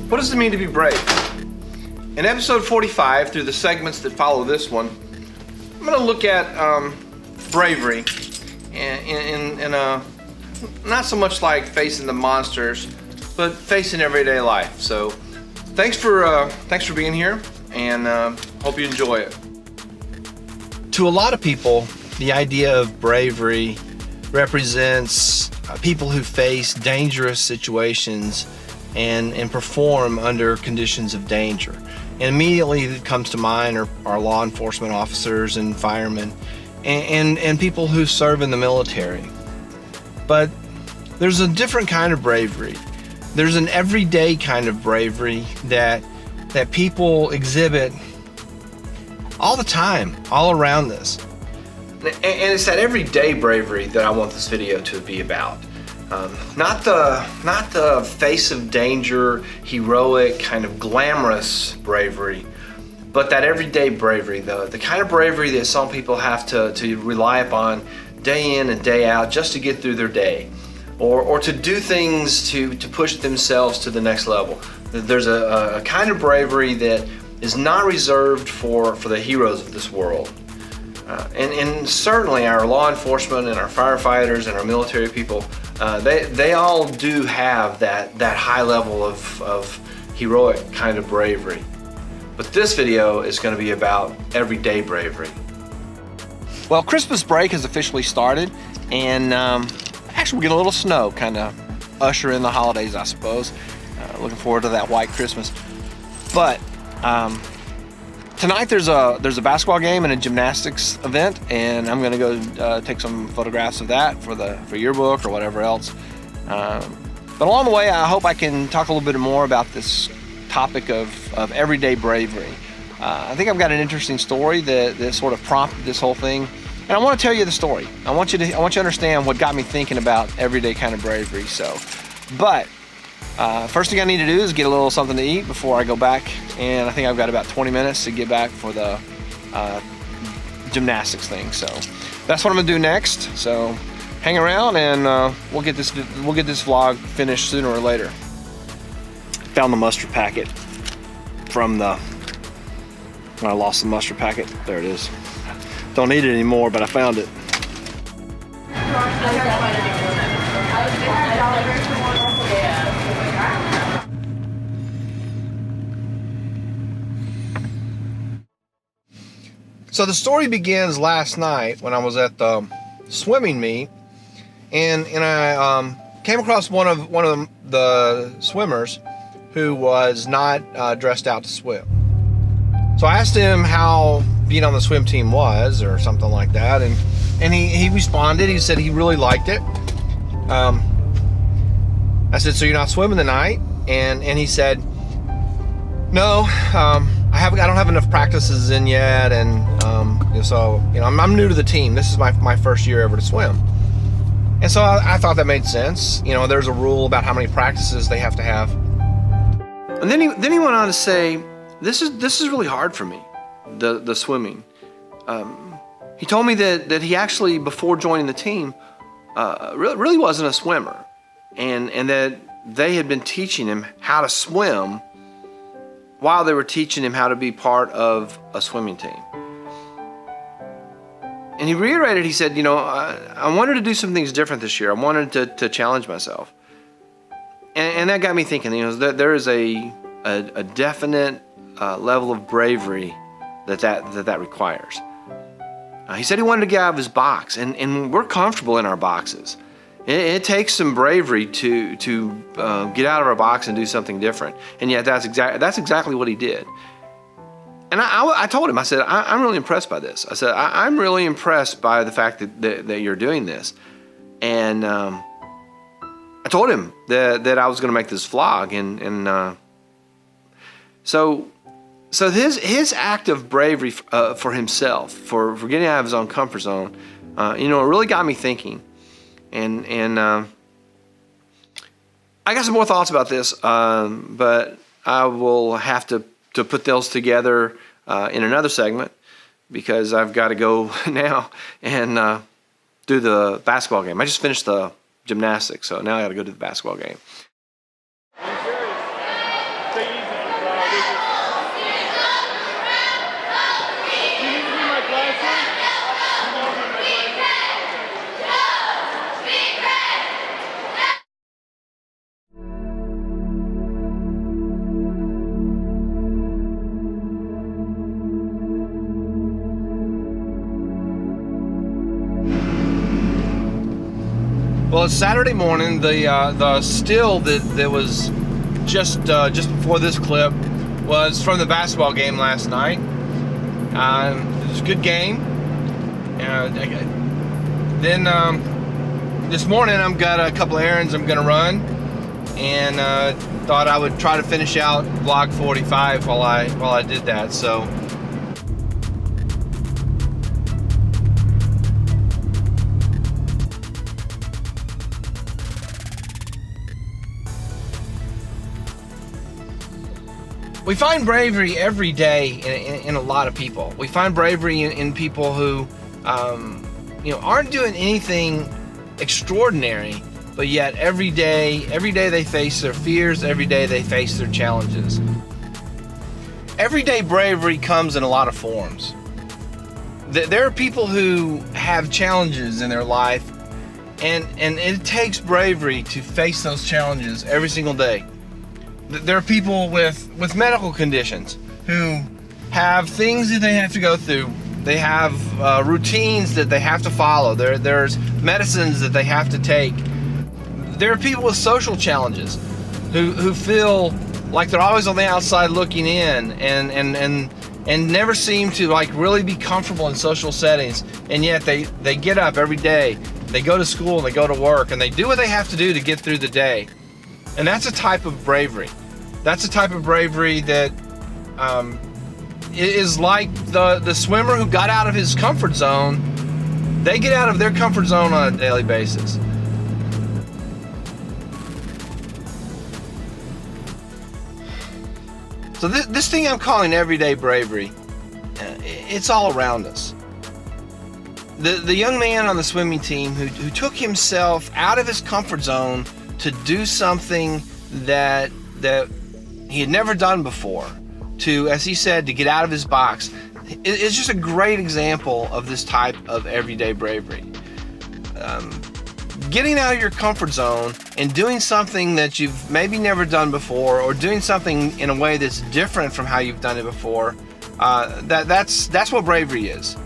What does it mean to be brave? In episode 45, through the segments that follow this one, I'm going to look at bravery in a not so much like facing the monsters, but facing everyday life. So thanks for being here, and hope you enjoy it. To a lot of people, the idea of bravery represents people who face dangerous situations and perform under conditions of danger. And immediately that comes to mind are law enforcement officers and firemen and people who serve in the military. But there's a different kind of bravery. There's an everyday kind of bravery that people exhibit all the time, all around us. And it's that everyday bravery that I want this video to be about. Not the face of danger, heroic, kind of glamorous bravery, but that everyday bravery, the kind of bravery that some people have to rely upon day in and day out just to get through their day, or to do things to push themselves to the next level. There's a kind of bravery that is not reserved for the heroes of this world. And certainly our law enforcement and our firefighters and our military people, they all do have that high level of heroic kind of bravery. But this video is going to be about everyday bravery. Well, Christmas break has officially started, and actually we're getting a little snow, kind of usher in the holidays, I suppose. Looking forward to that white Christmas. But tonight there's a basketball game and a gymnastics event, and I'm gonna go take some photographs of that for yearbook or whatever else. But along the way, I hope I can talk a little bit more about this topic of everyday bravery. I think I've got an interesting story that sort of prompted this whole thing, and I want to tell you the story. I want you to understand what got me thinking about everyday kind of bravery. But first thing I need to do is get a little something to eat before I go back, and I think I've got about 20 minutes to get back for the gymnastics thing. So that's what I'm gonna do next. So hang around, and we'll get this vlog finished sooner or later. Found the mustard packet from I lost the mustard packet. There it is. Don't need it anymore, but I found it. So the story begins last night when I was at the swimming meet, and I came across one of the swimmers who was not dressed out to swim. So I asked him how being on the swim team was, or something like that, and he responded. He said he really liked it. I said, so you're not swimming tonight? And he said, no, I don't have enough practices in yet, and so I'm new to the team. This is my first year ever to swim, and so I thought that made sense. There's a rule about how many practices they have to have. And then he went on to say, this is really hard for me, the swimming. He told me that he actually, before joining the team, really wasn't a swimmer, and that they had been teaching him how to swim while they were teaching him how to be part of a swimming team. And he reiterated, he said, I wanted to do some things different this year. I wanted to challenge myself. And that got me thinking, there is a definite level of bravery that requires. He said he wanted to get out of his box, and we're comfortable in our boxes. It takes some bravery to get out of our box and do something different, and yet that's exactly what he did. And I told him, I said, I'm really impressed by this. I said, I'm really impressed by the fact that you're doing this. And I told him that I was going to make this vlog, and so his act of bravery for himself, for getting out of his own comfort zone, it really got me thinking. And I got some more thoughts about this, but I will have to put those together in another segment, because I've got to go now and do the basketball game. I just finished the gymnastics, so now I got to go do the basketball game. So Well, it's Saturday morning. The still that was just before this clip was from the basketball game last night. It was a good game. Then this morning I've got a couple of errands I'm gonna run, and thought I would try to finish out vlog 45 while I did that. So. We find bravery every day in a lot of people. We find bravery in people who, aren't doing anything extraordinary, but yet every day they face their fears. Every day they face their challenges. Everyday bravery comes in a lot of forms. There are people who have challenges in their life, and it takes bravery to face those challenges every single day. There are people with medical conditions who have things that they have to go through. They have routines that they have to follow. There's medicines that they have to take. There are people with social challenges who feel like they're always on the outside looking in and never seem to like really be comfortable in social settings. And yet they get up every day. They go to school, they go to work, and they do what they have to do to get through the day. And that's a type of bravery. That's a type of bravery that is like the swimmer who got out of his comfort zone. They get out of their comfort zone on a daily basis. So this thing I'm calling everyday bravery, it's all around us. The young man on the swimming team who took himself out of his comfort zone to do something that he had never done before, to, as he said, to get out of his box. It's just a great example of this type of everyday bravery. Getting out of your comfort zone and doing something that you've maybe never done before, or doing something in a way that's different from how you've done it before, that's what bravery is.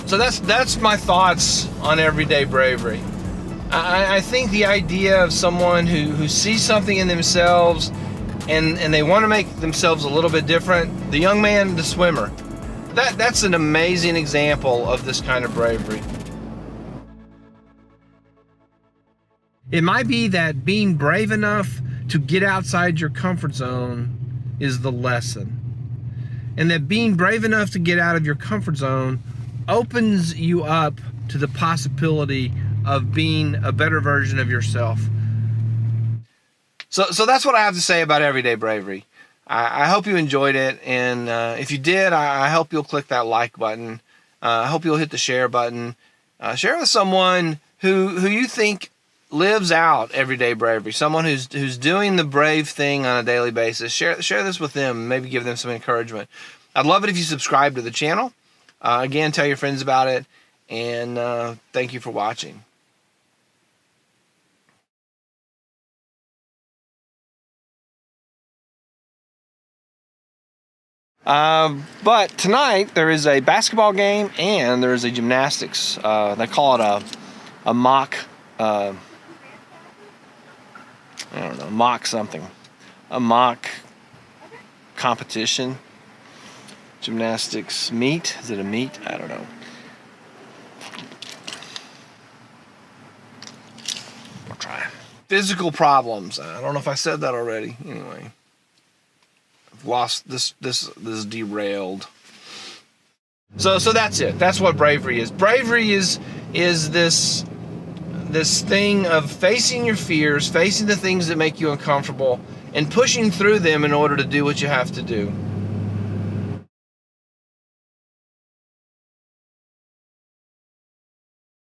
So that's my thoughts on everyday bravery. I think the idea of someone who sees something in themselves and they want to make themselves a little bit different, the young man, the swimmer, that's an amazing example of this kind of bravery. It might be that being brave enough to get outside your comfort zone is the lesson. And that being brave enough to get out of your comfort zone opens you up to the possibility of being a better version of yourself. So that's what I have to say about everyday bravery. I hope you enjoyed it, and if you did, I hope you'll click that like button. I hope you'll hit the share button. Share with someone who you think lives out everyday bravery, someone who's doing the brave thing on a daily basis. Share this with them, maybe give them some encouragement. I'd love it if you subscribe to the channel. Again, tell your friends about it, and thank you for watching. But tonight there is a basketball game and there is a gymnastics. They call it a mock, I don't know, mock something. A mock competition. Gymnastics meet. Is it a meet? I don't know. We'll try. Physical problems. I don't know if I said that already. Anyway. I've lost this is derailed. So that's it. That's what bravery is. Bravery is this thing of facing your fears, facing the things that make you uncomfortable, and pushing through them in order to do what you have to do.